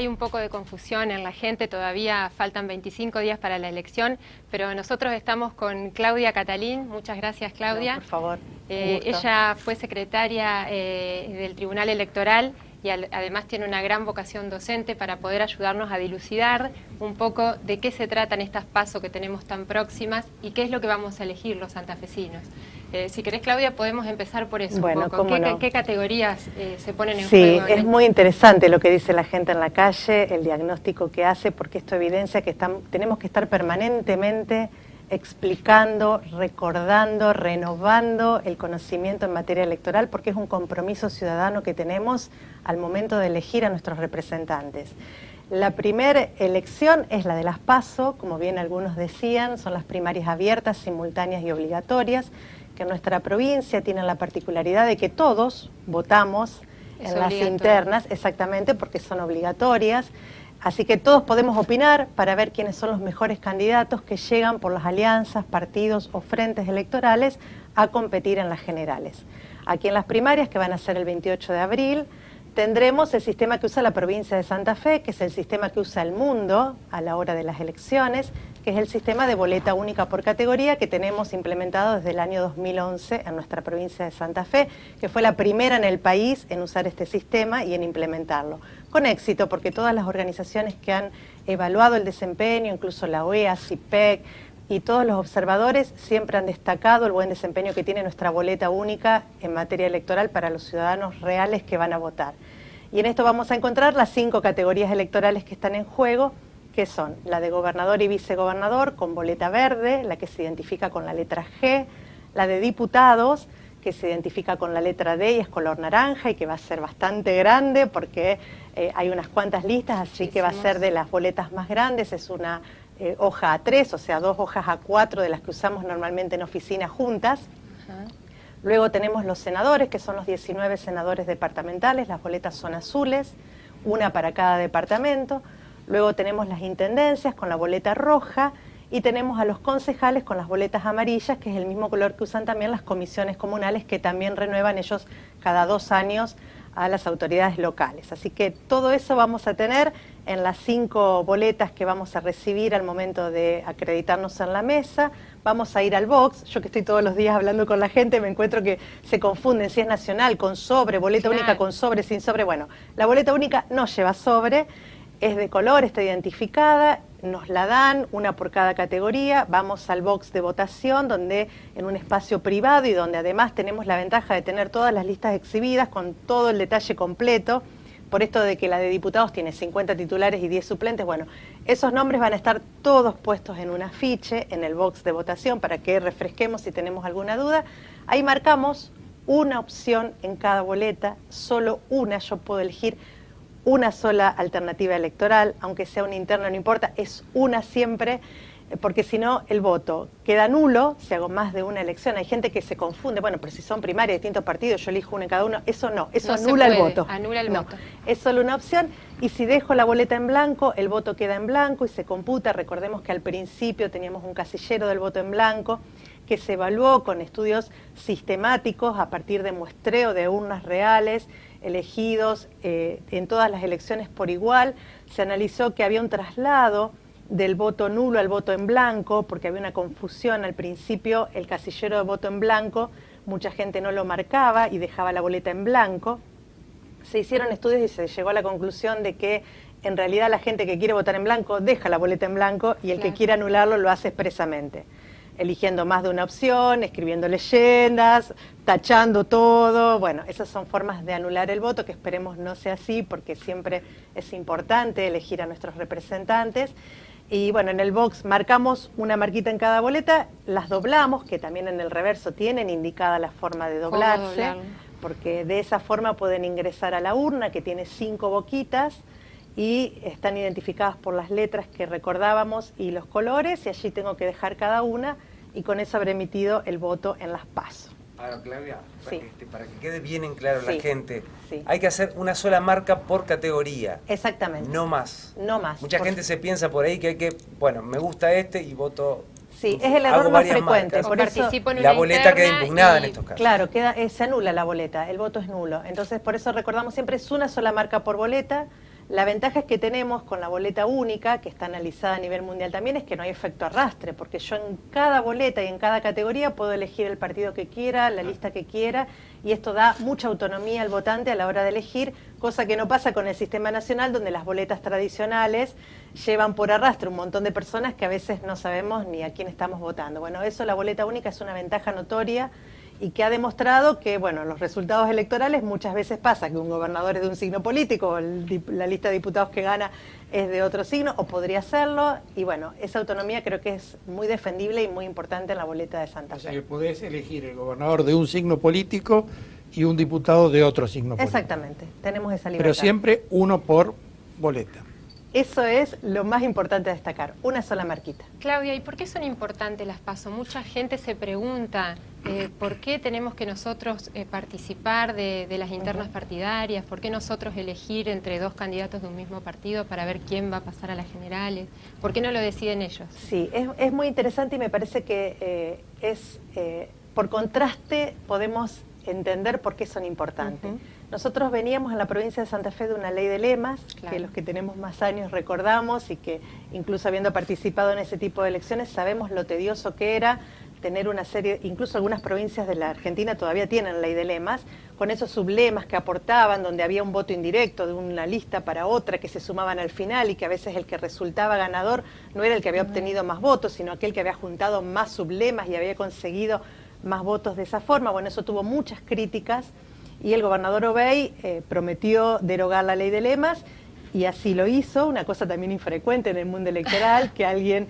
Hay un poco de confusión en la gente, todavía faltan 25 días para la elección, pero nosotros estamos con Claudia Catalín. Muchas gracias, Claudia. No, por favor. Ella fue secretaria del Tribunal Electoral y además tiene una gran vocación docente para poder ayudarnos a dilucidar un poco de qué se tratan estas PASO que tenemos tan próximas y qué es lo que vamos a elegir los santafesinos. Si querés, Claudia, podemos empezar por eso. Bueno, un poco. ¿Qué categorías se ponen en juego? Sí, es muy interesante lo que dice la gente en la calle, el diagnóstico que hace, porque esto evidencia que tenemos que estar permanentemente explicando, recordando, renovando el conocimiento en materia electoral, porque es un compromiso ciudadano que tenemos al momento de elegir a nuestros representantes. La primera elección es la de las PASO, como bien algunos decían, son las primarias abiertas, simultáneas y obligatorias, que en nuestra provincia tienen la particularidad de que todos votamos en las internas, exactamente, porque son obligatorias. Así que todos podemos opinar para ver quiénes son los mejores candidatos que llegan por las alianzas, partidos o frentes electorales a competir en las generales. Aquí en las primarias, que van a ser el 28 de abril, tendremos el sistema que usa la provincia de Santa Fe, que es el sistema que usa el mundo a la hora de las elecciones, que es el sistema de boleta única por categoría que tenemos implementado desde el año 2011 en nuestra provincia de Santa Fe, que fue la primera en el país en usar este sistema y en implementarlo. Con éxito, porque todas las organizaciones que han evaluado el desempeño, incluso la OEA, CIPEC, y todos los observadores siempre han destacado el buen desempeño que tiene nuestra boleta única en materia electoral para los ciudadanos reales que van a votar. Y en esto vamos a encontrar las 5 categorías electorales que están en juego, que son la de gobernador y vicegobernador con boleta verde, la que se identifica con la letra G, la de diputados, que se identifica con la letra D y es color naranja y que va a ser bastante grande porque hay unas cuantas listas, así que va a ser de las boletas más grandes, es una hoja A3, o sea, 2 hojas A4 de las que usamos normalmente en oficinas juntas. Luego tenemos los senadores, que son los 19 senadores departamentales, las boletas son azules, una para cada departamento. Luego tenemos las intendencias con la boleta roja y tenemos a los concejales con las boletas amarillas, que es el mismo color que usan también las comisiones comunales, que también renuevan ellos cada 2 años a las autoridades locales. Así que todo eso vamos a tener en las 5 boletas que vamos a recibir al momento de acreditarnos en la mesa. Vamos a ir al box. Yo que estoy todos los días hablando con la gente, me encuentro que se confunden si es nacional con sobre, boleta única con sobre, sin sobre. Bueno, la boleta única no lleva sobre, es de color, está identificada, nos la dan, una por cada categoría, vamos al box de votación, donde en un espacio privado y donde además tenemos la ventaja de tener todas las listas exhibidas con todo el detalle completo, por esto de que la de diputados tiene 50 titulares y 10 suplentes. Bueno, esos nombres van a estar todos puestos en un afiche, en el box de votación, para que refresquemos si tenemos alguna duda. Ahí marcamos una opción en cada boleta, solo una, yo puedo elegir una sola alternativa electoral, aunque sea una interna, no importa, es una siempre, porque si no el voto queda nulo si hago más de una elección. Hay gente que se confunde, bueno, pero si son primarias, distintos partidos, yo elijo una en cada uno, eso no, eso anula el voto. Anula el voto. Es solo una opción, y si dejo la boleta en blanco, el voto queda en blanco y se computa. Recordemos que al principio teníamos un casillero del voto en blanco, que se evaluó con estudios sistemáticos a partir de muestreo de urnas reales, elegidos en todas las elecciones por igual. Se analizó que había un traslado del voto nulo al voto en blanco, porque había una confusión al principio, el casillero de voto en blanco, mucha gente no lo marcaba y dejaba la boleta en blanco. Se hicieron estudios y se llegó a la conclusión de que en realidad la gente que quiere votar en blanco deja la boleta en blanco y el que quiere anularlo lo hace expresamente, eligiendo más de una opción, escribiendo leyendas, tachando todo. Bueno, esas son formas de anular el voto, que esperemos no sea así, porque siempre es importante elegir a nuestros representantes. Y bueno, en el box marcamos una marquita en cada boleta, las doblamos, que también en el reverso tienen indicada la forma de doblarse, porque de esa forma pueden ingresar a la urna, que tiene 5 boquitas, y están identificadas por las letras que recordábamos y los colores, y allí tengo que dejar cada una, y con eso habré emitido el voto en las PASO. Ahora, Claudia, para que quede bien en claro la gente, sí, hay que hacer una sola marca por categoría. Exactamente. No más. No más. Mucha gente se piensa por ahí que hay que, bueno, me gusta este y voto. Sí, es el error más frecuente. Marcas, por eso la boleta queda impugnada en estos casos. Claro, se anula la boleta, el voto es nulo. Entonces, por eso recordamos siempre, es una sola marca por boleta. La ventaja es que tenemos con la boleta única, que está analizada a nivel mundial también, es que no hay efecto arrastre, porque yo en cada boleta y en cada categoría puedo elegir el partido que quiera, la lista que quiera, y esto da mucha autonomía al votante a la hora de elegir, cosa que no pasa con el sistema nacional, donde las boletas tradicionales llevan por arrastre un montón de personas que a veces no sabemos ni a quién estamos votando. Bueno, eso, la boleta única es una ventaja notoria y que ha demostrado que, bueno, los resultados electorales muchas veces pasa que un gobernador es de un signo político, o la lista de diputados que gana es de otro signo, o podría serlo, y bueno, esa autonomía creo que es muy defendible y muy importante en la boleta de Santa Fe. O sea que podés elegir el gobernador de un signo político y un diputado de otro signo político. Exactamente, tenemos esa libertad. Pero siempre uno por boleta. Eso es lo más importante a destacar, una sola marquita. Claudia, ¿y por qué son importantes las PASO? Mucha gente se pregunta por qué tenemos que nosotros participar de las internas partidarias, por qué nosotros elegir entre dos candidatos de un mismo partido para ver quién va a pasar a las generales, por qué no lo deciden ellos. Sí, es muy interesante y me parece que por contraste podemos entender por qué son importantes. Nosotros veníamos en la provincia de Santa Fe de una ley de lemas, claro, que los que tenemos más años recordamos y que incluso habiendo participado en ese tipo de elecciones sabemos lo tedioso que era tener una serie, incluso algunas provincias de la Argentina todavía tienen ley de lemas, con esos sublemas que aportaban, donde había un voto indirecto de una lista para otra que se sumaban al final y que a veces el que resultaba ganador no era el que había obtenido más votos, sino aquel que había juntado más sublemas y había conseguido más votos de esa forma. Bueno, eso tuvo muchas críticas y el gobernador Obey prometió derogar la ley de lemas y así lo hizo, una cosa también infrecuente en el mundo electoral, que alguien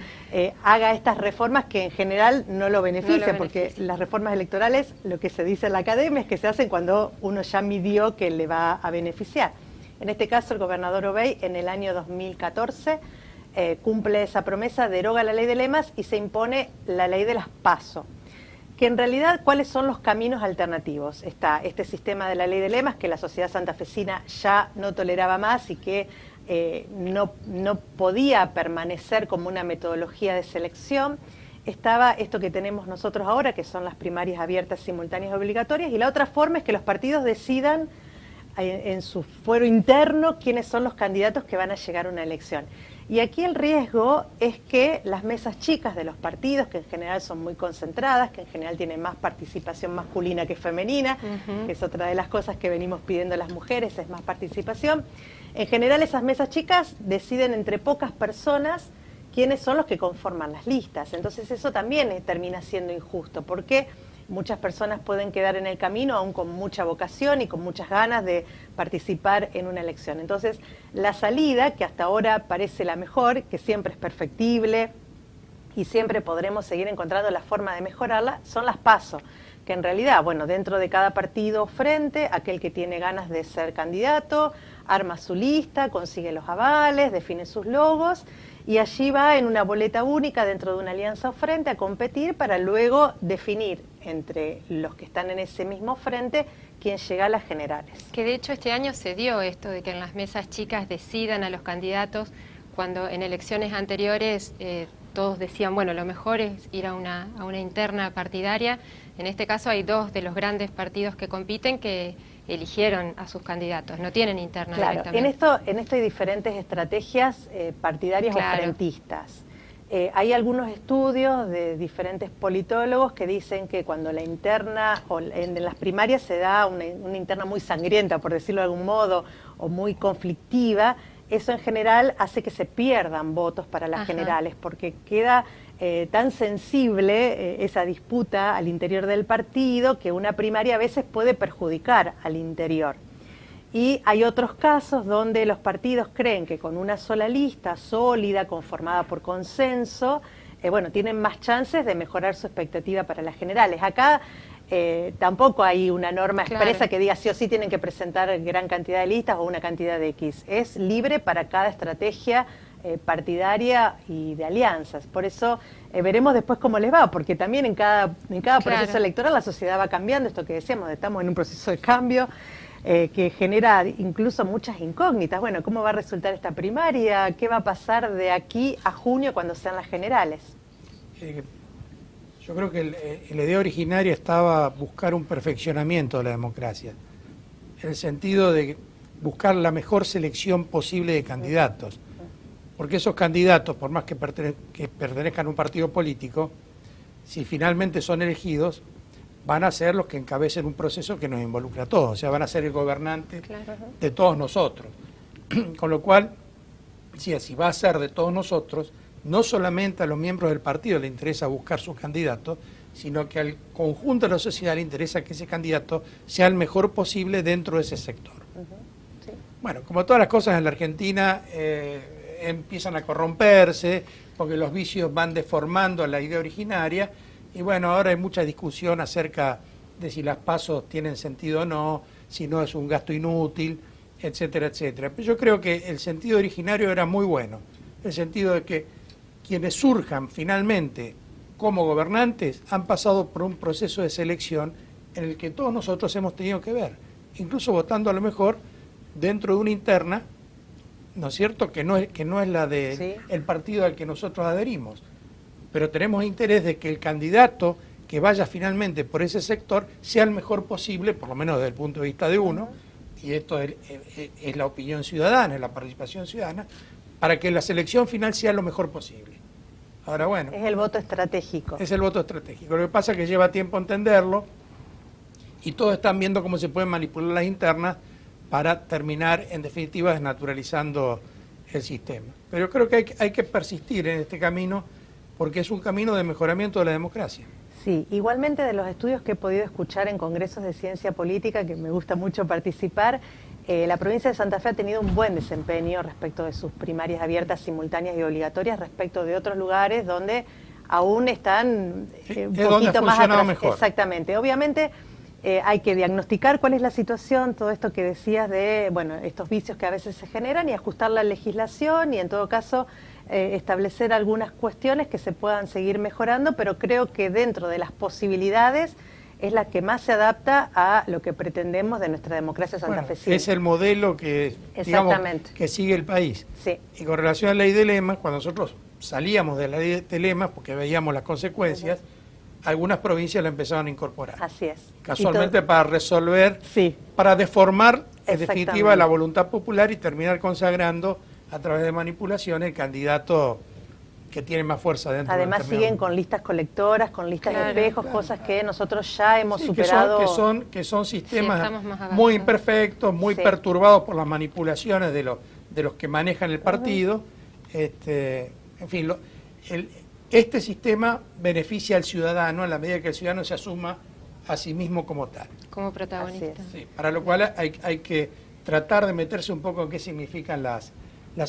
haga estas reformas que en general no lo benefician, porque las reformas electorales, lo que se dice en la academia es que se hacen cuando uno ya midió que le va a beneficiar. En este caso el gobernador Obey en el año 2014 cumple esa promesa, deroga la ley de lemas y se impone la ley de las PASO. Que en realidad, ¿cuáles son los caminos alternativos? Está este sistema de la ley de lemas que la sociedad santafesina ya no toleraba más y que no podía permanecer como una metodología de selección. Estaba esto que tenemos nosotros ahora, que son las primarias abiertas, simultáneas y obligatorias, y la otra forma es que los partidos decidan en su fuero interno quiénes son los candidatos que van a llegar a una elección. Y aquí el riesgo es que las mesas chicas de los partidos, que en general son muy concentradas, que en general tienen más participación masculina que femenina, que es otra de las cosas que venimos pidiendo las mujeres, es más participación. En general esas mesas chicas deciden entre pocas personas quiénes son los que conforman las listas. Entonces eso también termina siendo injusto, porque muchas personas pueden quedar en el camino aún con mucha vocación y con muchas ganas de participar en una elección. Entonces, la salida, que hasta ahora parece la mejor, que siempre es perfectible y siempre podremos seguir encontrando la forma de mejorarla, son las PASO, que en realidad, bueno, dentro de cada partido frente, aquel que tiene ganas de ser candidato, arma su lista, consigue los avales, define sus logos, y allí va en una boleta única dentro de una alianza o frente a competir para luego definir entre los que están en ese mismo frente quién llega a las generales. Que de hecho este año se dio esto de que en las mesas chicas decidan a los candidatos, cuando en elecciones anteriores todos decían, bueno, lo mejor es ir a una interna partidaria. En este caso hay dos de los grandes partidos que compiten que eligieron a sus candidatos, no tienen interna directamente. En esto hay diferentes estrategias partidarias o frentistas. Hay algunos estudios de diferentes politólogos que dicen que cuando la interna, o en las primarias se da una interna muy sangrienta, por decirlo de algún modo, o muy conflictiva, eso en general hace que se pierdan votos para las generales, porque queda tan sensible esa disputa al interior del partido que una primaria a veces puede perjudicar al interior. Y hay otros casos donde los partidos creen que con una sola lista sólida, conformada por consenso, bueno, tienen más chances de mejorar su expectativa para las generales. Acá tampoco hay una norma expresa que diga sí o sí tienen que presentar gran cantidad de listas o una cantidad de X. Es libre para cada estrategia partidaria y de alianzas. Por eso veremos después cómo les va, porque también en cada proceso electoral la sociedad va cambiando, esto que decíamos, estamos en un proceso de cambio que genera incluso muchas incógnitas. Bueno, ¿cómo va a resultar esta primaria? ¿Qué va a pasar de aquí a junio cuando sean las generales? Yo creo que la idea originaria estaba buscar un perfeccionamiento de la democracia, en el sentido de buscar la mejor selección posible de candidatos. Porque esos candidatos, por más que pertenezcan a un partido político, si finalmente son elegidos, van a ser los que encabecen un proceso que nos involucra a todos, o sea, van a ser el gobernante de todos nosotros. Con lo cual, si va a ser de todos nosotros, no solamente a los miembros del partido le interesa buscar sus candidatos, sino que al conjunto de la sociedad le interesa que ese candidato sea el mejor posible dentro de ese sector. Sí. Bueno, como todas las cosas en la Argentina, empiezan a corromperse, porque los vicios van deformando la idea originaria, y bueno, ahora hay mucha discusión acerca de si las pasos tienen sentido o no, si no es un gasto inútil, etcétera, etcétera. Pero yo creo que el sentido originario era muy bueno, el sentido de que quienes surjan finalmente como gobernantes han pasado por un proceso de selección en el que todos nosotros hemos tenido que ver, incluso votando a lo mejor dentro de una interna, ¿no es cierto?, que no es la de el partido al que nosotros adherimos, pero tenemos interés de que el candidato que vaya finalmente por ese sector sea el mejor posible, por lo menos desde el punto de vista de uno, y esto es la opinión ciudadana, es la participación ciudadana, para que la selección final sea lo mejor posible. Ahora, bueno. Es el voto estratégico. Es el voto estratégico. Lo que pasa es que lleva tiempo entenderlo y todos están viendo cómo se pueden manipular las internas para terminar, en definitiva, desnaturalizando el sistema. Pero yo creo que hay que persistir en este camino porque es un camino de mejoramiento de la democracia. Sí, igualmente de los estudios que he podido escuchar en congresos de ciencia política, que me gusta mucho participar, la provincia de Santa Fe ha tenido un buen desempeño respecto de sus primarias abiertas, simultáneas y obligatorias respecto de otros lugares donde aún están un poquito más atrás. Mejor. Exactamente. Obviamente hay que diagnosticar cuál es la situación, todo esto que decías de, bueno, estos vicios que a veces se generan y ajustar la legislación y en todo caso establecer algunas cuestiones que se puedan seguir mejorando, pero creo que dentro de las posibilidades es la que más se adapta a lo que pretendemos de nuestra democracia santafesina. Es el modelo que, digamos, que sigue el país. Sí. Y con relación a la ley de lemas, cuando nosotros salíamos de la ley de lemas, porque veíamos las consecuencias, algunas provincias la empezaron a incorporar. Así es. Casualmente para resolver, para deformar, en definitiva, la voluntad popular y terminar consagrando a través de manipulaciones el candidato que tiene más fuerza dentro. Además siguen con listas colectoras, con listas de espejos, cosas que nosotros ya hemos superado. Que son sistemas muy imperfectos, muy perturbados por las manipulaciones de los que manejan el partido. En fin, este sistema beneficia al ciudadano en la medida que el ciudadano se asuma a sí mismo como tal. Como protagonista. Sí, para lo cual hay que tratar de meterse un poco en qué significan las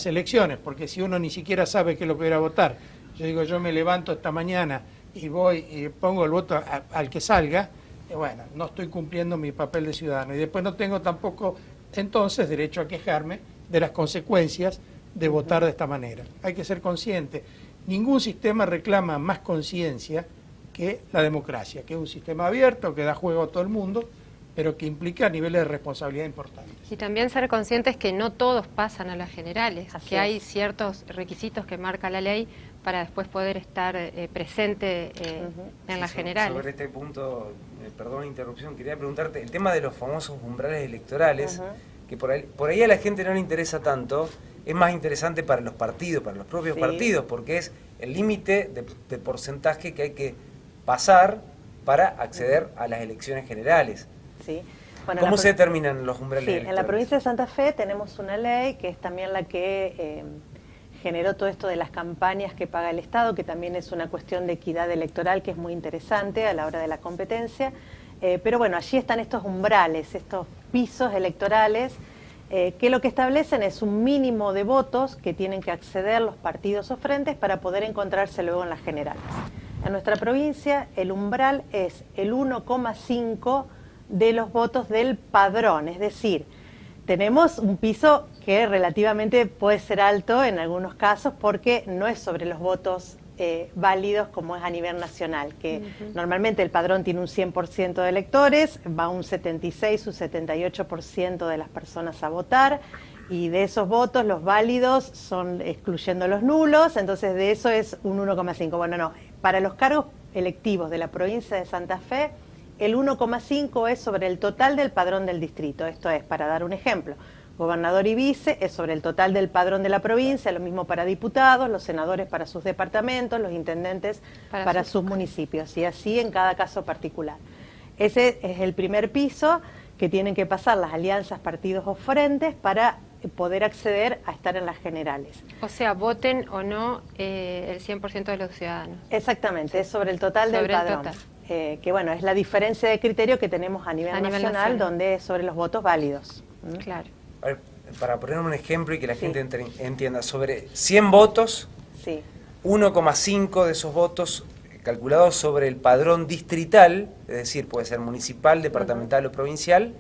elecciones, porque si uno ni siquiera sabe qué es lo que va a votar, yo digo, yo me levanto esta mañana y voy y pongo el voto al que salga, bueno, no estoy cumpliendo mi papel de ciudadano y después no tengo tampoco entonces derecho a quejarme de las consecuencias de votar de esta manera. Hay que ser consciente. Ningún sistema reclama más conciencia que la democracia, que es un sistema abierto, que da juego a todo el mundo, pero que implica niveles de responsabilidad importantes. Y también ser conscientes que no todos pasan a las generales, que hay ciertos requisitos que marca la ley para después poder estar presente en las generales. Sobre este punto, perdón la interrupción, quería preguntarte, el tema de los famosos umbrales electorales, que por ahí a la gente no le interesa tanto, es más interesante para los partidos, para los propios partidos, porque es el límite de porcentaje que hay que pasar para acceder a las elecciones generales. Sí. Bueno, ¿Cómo se determinan los umbrales electorales? En la provincia de Santa Fe tenemos una ley que es también la que generó todo esto de las campañas que paga el Estado, que también es una cuestión de equidad electoral que es muy interesante a la hora de la competencia. Pero bueno, allí están estos umbrales, estos pisos electorales, que lo que establecen es un mínimo de votos que tienen que acceder los partidos o frentes para poder encontrarse luego en las generales. En nuestra provincia el umbral es el 1,5 de los votos del padrón, es decir, tenemos un piso que relativamente puede ser alto en algunos casos porque no es sobre los votos válidos como es a nivel nacional, que normalmente el padrón tiene un 100% de electores, va un 76 o 78% de las personas a votar y de esos votos los válidos son excluyendo los nulos, entonces de eso es un 1,5. Bueno, no, para los cargos electivos de la provincia de Santa Fe, el 1,5 es sobre el total del padrón del distrito. Esto es, para dar un ejemplo, gobernador y vice, es sobre el total del padrón de la provincia, lo mismo para diputados, los senadores para sus departamentos, los intendentes para sus municipios, y así en cada caso particular. Ese es el primer piso que tienen que pasar las alianzas, partidos o frentes para poder acceder a estar en las generales. O sea, voten o no el 100% de los ciudadanos. Exactamente, es sobre el total del padrón. Que bueno, es la diferencia de criterio que tenemos a nivel nacional, donde es sobre los votos válidos. Claro. A ver, para poner un ejemplo y que la gente entienda, sobre 100 votos, 1,5 de esos votos calculados sobre el padrón distrital, es decir, puede ser municipal, departamental o provincial,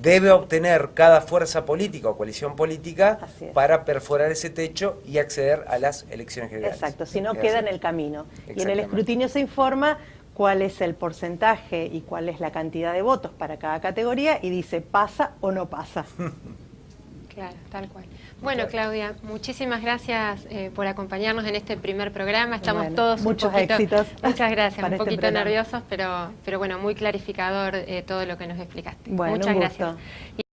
debe obtener cada fuerza política o coalición política para perforar ese techo y acceder a las elecciones generales. Exacto, si no queda en el camino. Y en el escrutinio se informa cuál es el porcentaje y cuál es la cantidad de votos para cada categoría y dice pasa o no pasa. Claro, tal cual. Bueno, Claudia, muchísimas gracias por acompañarnos en este primer programa. Estamos todos muchos un poquito, éxitos. Muchas gracias, un para poquito este nerviosos, pero bueno, muy clarificador todo lo que nos explicaste. Bueno, muchas un gracias. gusto.